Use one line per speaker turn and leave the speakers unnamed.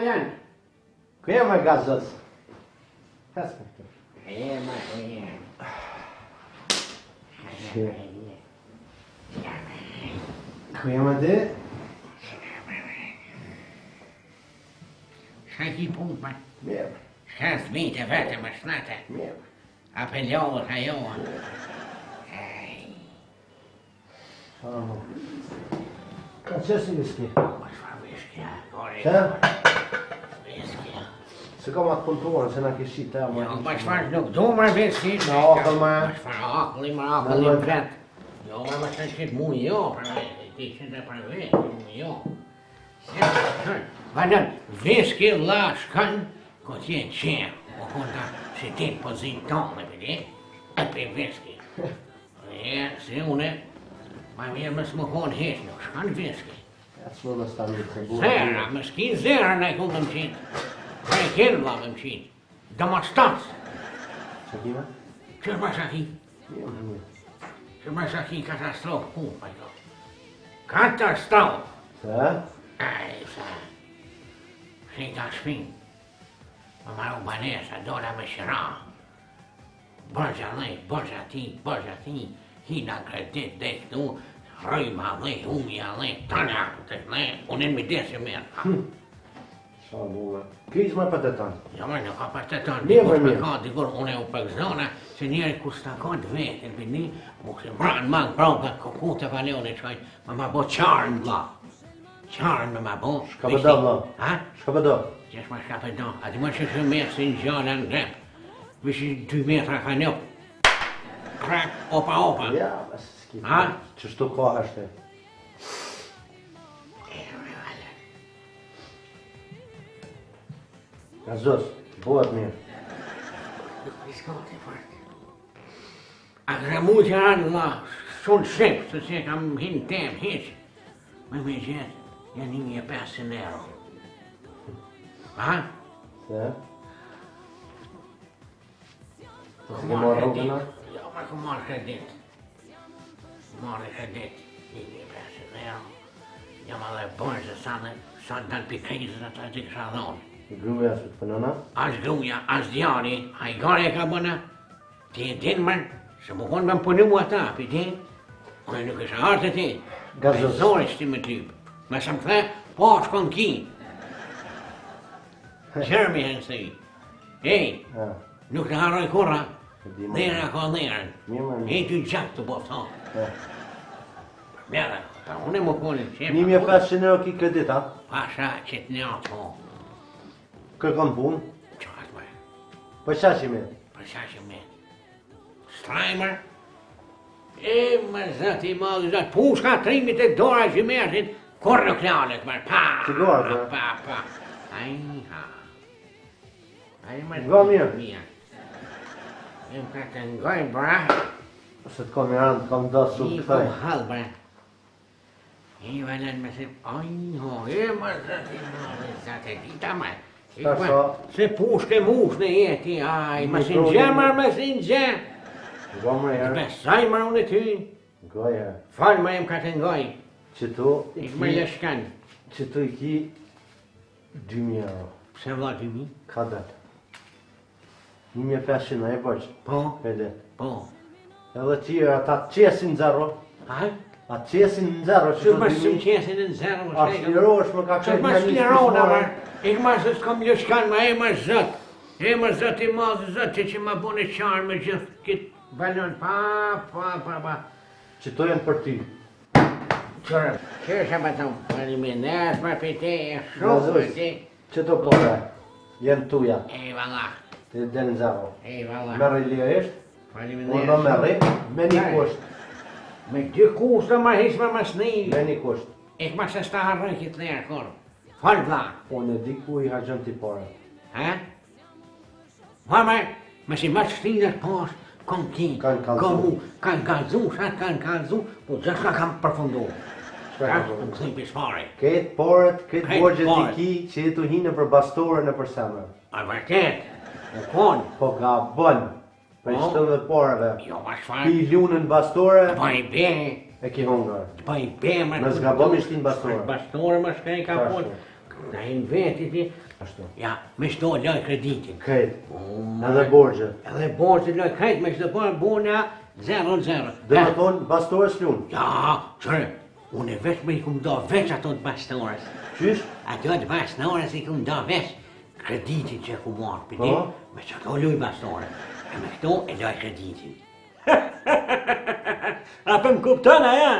valen.
Ku jam e gazës? Kas me këtu. Ku jam e di?
Shka ki punë, ma?
Mirë.
Shka s'mite vete më shnate.
Mirë.
Apeljohet ajo.
Ka qësi viski?
Ma shfa viski,
Që?
viski.
Se kam atë puntuarën, se na kishit të amë.
Jo, ma shfa nuk du ma viski.
Ma akëll ma.
Ma shfa akulli vet. Jo, ma shfa qitë mu jo, për me, ti qëtë për vetë, mu jo. Valen, viski la shkan, ko t'jen qenë. O konta, se ti pozitë tonë, vidi? E për viski. Se une, ma mirë më s'më konë heq, nuk shkan viski.
Ja të shmë dhe stani të burë.
Zera, më s'ki zera në e ku më qitë. Ka e kjerë la më qitë. Da ma shtatë.
Që kime?
Qërë ma shaki?
Mirë.
Qërë ma shaki katastrofë, ku, pajto. Katastrofë.
Se?
Aj, sa. Si ka shpinë. Më maru banesa, dola me shira. Bërgja lej, bërgja ti, hina kredit dhe këtu, rëjma lej, umja lej, tanja të lej, unë në mi desë mërë.
Qa bume. Krizë me për të tanë.
Jo, më nuk ka për të tonë,
Mirë,
dikur
mirë.
me ka, dikur unë e u pëgzona, se njerë ku s'ta ka të vetë, në bini, mu se mranë mangë pronka, ku të valionit qaj, ma bo qarën vla. Qarën me ma bo.
Shka përdo, vla?
Ha?
Shka përdo?
Gjesh ma shka përdo, ati më që shumë metë si në gjallë në grep. Vishë 2 metra ka njop. Krak, opa.
Ja, bas s'ki.
Ha?
Që shtu ka është. Gazos, bëhet mirë.
Viskote, fort. A gremu që anë la, shumë shqipë, se që kam hinë temë, heqë. Me gjithë, janë 1.500 euro. Ha?
Se? Të s'ke marrë rrugëna?
Jo, ma ku marrë kredit. Marrë kredit, 1.500 euro. Jam edhe bërë se sa dalë për krizën ata që kësha dhonë.
Gruja së të pënëna?
As gruja, as djari, a i gare ka bëna. Ti e din mërë, se më konë me më punu ata, për ti. Unë nuk është artë e ti.
Gazos.
Zore që ti me typë. Me se më the, po shkon ki. Qërmi henë se i. Ej,
Ja.
nuk të harroj kurra.
E di më.
Dhera ka dherën.
Mirë më mirë.
Ej ty gjak të boftë, ha.
Ja.
Mjera, ta unë e më konin qepa.
1.500 euro ki kredit, ha?
Pasha që të një atë, ho.
Kërkon punë?
Qatë me,
Po qa që me?
për qa që me. Strajmer. E më zëti madhë zëtë, pushka trimit e dora që mërëtit, kur në klalët mërë, pa.
Cigare,
Pa. Aj, ha. Aj, më
Nga mirë.
Mirë. E më ka të ngoj, bra.
Se të kom i anë, të kom dasë su
I
të
po
këtaj.
halë, bra. I valen me se, aj, ho, e më zëti madhë zëtë, dita më.
Shka so?
Se pushke mush në jeti, aj, më si në
Mikrobi.
gjemër, më si në gjemë.
Nga më herë.
Besaj më unë ty,
Nga herë.
falë më jem ka të ngoj,
Që tu i
ik më
ki,
lëshkan.
që tu i ki 2.000 euro.
Pse vla 2000?
Ka datë. 1.500 e bëqë.
Po,
Pede.
po.
Edhe tjera, ata qesin zero.
A?
A qesin në zero, që
Që
të
më shumë
2.000.
qesin në zero më
A
shkejka.
shlirosh më ka
Që
këtë
më shlirona më, ik më se s'kom lëshkan më e më zët. E më zët i madhë zët që më bune qarë me gjithë kitë balon. Pa.
Që to janë për ty.
Qërë, që më të përliminës më për te, shumë për te.
Që to pore, jenë tuja.
E valla,
Të den në zero.
e valla.
Merri lio ishtë, unë do
Përliminës.
merri, me një kusht.
Me dy kushtë më hisë më sni.
Me një kusht.
Ik ma se sta harrën këtë nërë, kur. Falë vla.
Unë e di ku i hargjën ti pore.
Ha? Marmar, më si ma shtinët poshtë, kom ti,
Kanë kallzu.
kom mu, kanë kalzu, shatë kanë kalzu, po gjëshka kam përfundu.
Shka
Ha?
ka
Të
përë?
më thëjnë pishpare.
Këtë porët, këtë
Këtë
borgjet ti
porët.
ki që i tu hinë për bastore në për semër.
A vërtet, u konë,
Po ga bënë, për
Po.
qëtëve porëve.
jo ma shfarë,
Pi lunën bastore,
pa i be,
e ki hungar.
pa i be, më
Në zgabon ishtin bastore.
Bastore më shkej ka
Ka
punë. Na i në veti ti,
Ashtu.
ja, me shto loj kreditin.
Krejt. Edhe borxhe.
Edhe borxhet loj krejt me çdo borxha 0-0.
Dhe më thonë, bastore s'lun.
Ja, qërë, unë e veç me i kum do veç ato të bastores.
Qysh?
Ato të bastores i kum do veç kreditin që ku marrë për
Po?
me që ato luj bastore. E me këto e loj kreditin.
A për më kupton, aja?